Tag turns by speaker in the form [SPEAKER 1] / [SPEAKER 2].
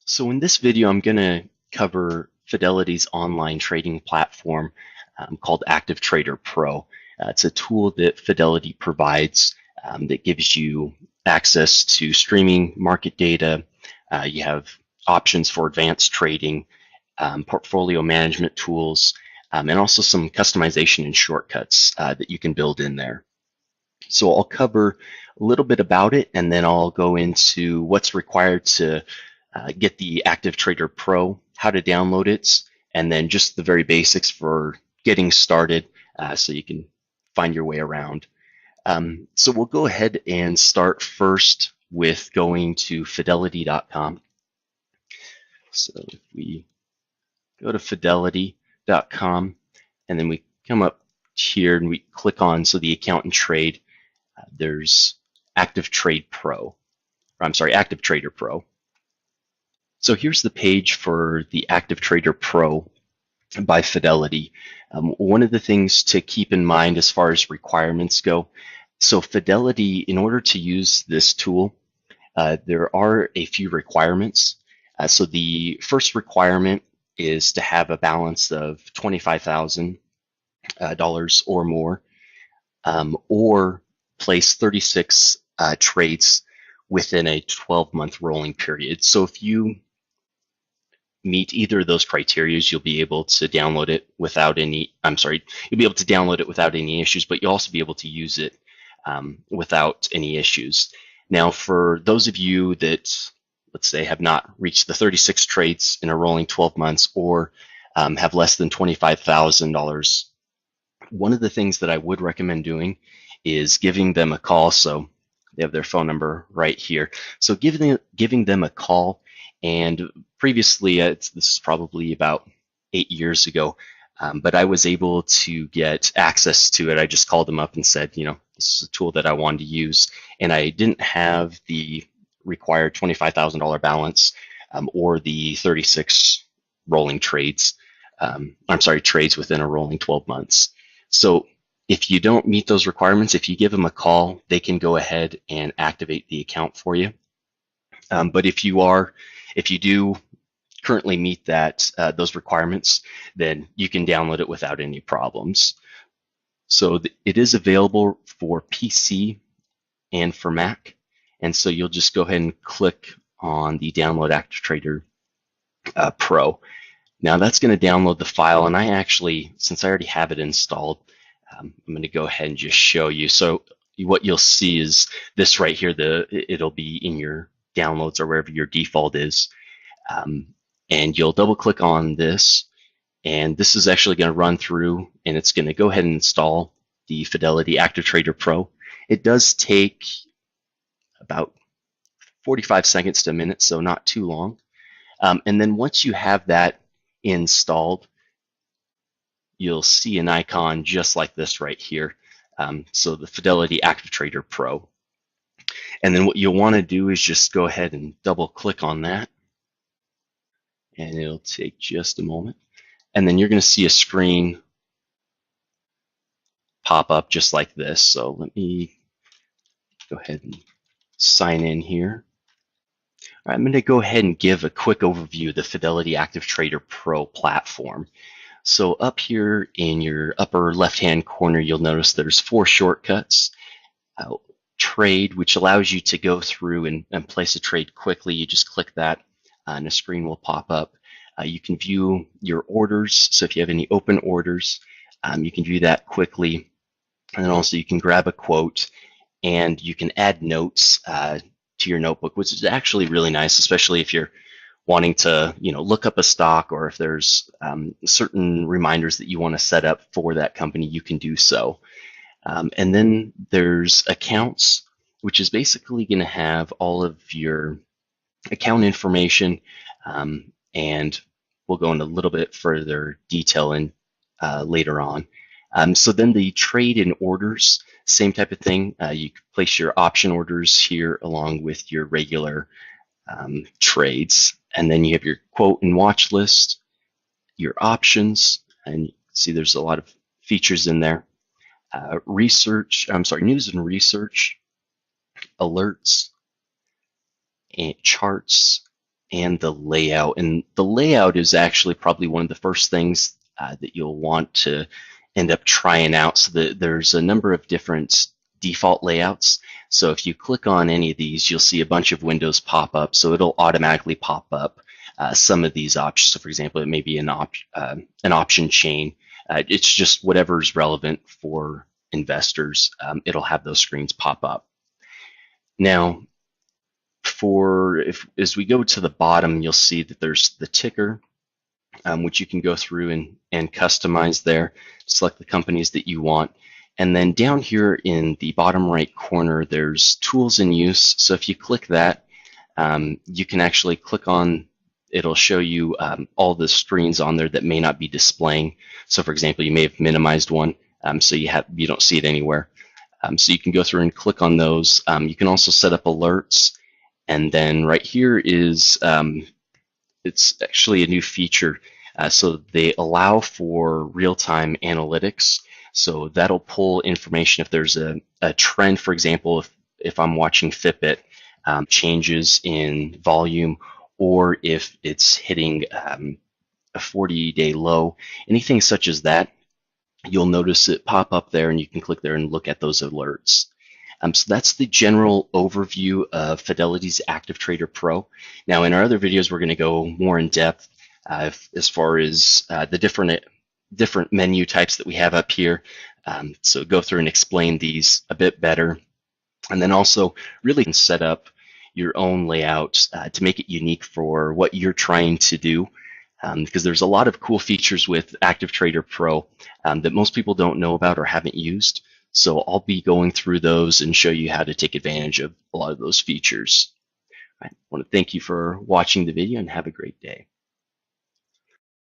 [SPEAKER 1] So in this video, I'm going to cover Fidelity's online trading platform called Active Trader Pro. It's a tool that Fidelity provides that gives you access to streaming market data. You have options for advanced trading, portfolio management tools, and also some customization and shortcuts that you can build in there. So I'll cover a little bit about it, and then I'll go into what's required to get the Active Trader Pro, how to download it, and then just the very basics for getting started so you can find your way around. So we'll go ahead and start first with going to fidelity.com. So if we go to fidelity.com and then we come up here and we click on the account and trade, there's Active Trader Pro. So here's the page for the Active Trader Pro by Fidelity. One of the things to keep in mind as far as requirements go, so Fidelity, in order to use this tool, there are a few requirements. So the first requirement is to have a balance of $25,000 or more, or place 36 trades within a 12-month rolling period. So if you meet either of those criteria, you'll be able to download it without any, you'll be able to download it without any issues, but you'll also be able to use it without any issues. Now, for those of you that, let's say, have not reached the 36 trades in a rolling 12 months or have less than $25,000, one of the things that I would recommend doing is giving them a call. So they have their phone number right here. So giving them a call. And previously, this is probably about 8 years ago, but I was able to get access to it. I just called them up and said, this is a tool that I wanted to use, and I didn't have the required $25,000 balance or the 36 rolling trades. Trades within a rolling 12 months. So if you don't meet those requirements, if you give them a call, they can go ahead and activate the account for you. But if you do currently meet those requirements, then you can download it without any problems. So it is available for PC and for Mac. And so you'll just go ahead and click on the Download Active Trader Pro. Now that's going to download the file, and I actually, since I already have it installed, I'm going to go ahead and just show you. So what you'll see is this right here. It'll be in your downloads or wherever your default is, and you'll double click on this, and this is actually going to run through, and it's going to go ahead and install the Fidelity Active Trader Pro. It does take about 45 seconds to a minute, so not too long. And then once you have that installed, you'll see an icon just like this right here. So the Fidelity Active Trader Pro. And then what you'll want to do is just go ahead and double click on that. And it'll take just a moment. And then you're going to see a screen pop up just like this. So let me go ahead and sign in here. All right, I'm going to go ahead and give a quick overview of the Fidelity Active Trader Pro platform. So up here in your upper left-hand corner, you'll notice there's 4 shortcuts. Trade, which allows you to go through and place a trade quickly. You just click that and a screen will pop up. You can view your orders. So if you have any open orders, you can view that quickly. And then also you can grab a quote and you can add notes to your notebook, which is actually really nice, especially if you're wanting to look up a stock, or if there's certain reminders that you want to set up for that company, you can do so. And then there's accounts, which is basically going to have all of your account information, and we'll go into a little bit further detail in later on. So then the trade and orders, same type of thing. You can place your option orders here along with your regular trades. And then you have your quote and watch list, your options, and you can see there's a lot of features in there. News and research, alerts, and charts, and the layout. And the layout is actually probably one of the first things that you'll want to end up trying out. So there's a number of different default layouts. So if you click on any of these, you'll see a bunch of windows pop up. So it'll automatically pop up some of these options. So for example, it may be an option chain. It's just whatever's relevant for investors. It'll have those screens pop up. Now, as we go to the bottom, you'll see that there's the ticker, which you can go through and customize there, select the companies that you want. And then down here in the bottom right corner, there's tools in use. So if you click that, you can actually click on, it'll show you all the screens on there that may not be displaying. So for example, you may have minimized one, so you don't see it anywhere. So you can go through and click on those. You can also set up alerts. And then right here is, it's actually a new feature. So they allow for real-time analytics. So that'll pull information if there's a trend, for example, if I'm watching Fitbit, changes in volume, or if it's hitting a 40-day low, anything such as that, you'll notice it pop up there and you can click there and look at those alerts. So that's the general overview of Fidelity's Active Trader Pro. Now in our other videos, we're going to go more in depth as far as the different menu types that we have up here. So go through and explain these a bit better. And then also really can set up your own layout to make it unique for what you're trying to do. Because there's a lot of cool features with Active Trader Pro that most people don't know about or haven't used. So I'll be going through those and show you how to take advantage of a lot of those features. I want to thank you for watching the video and have a great day.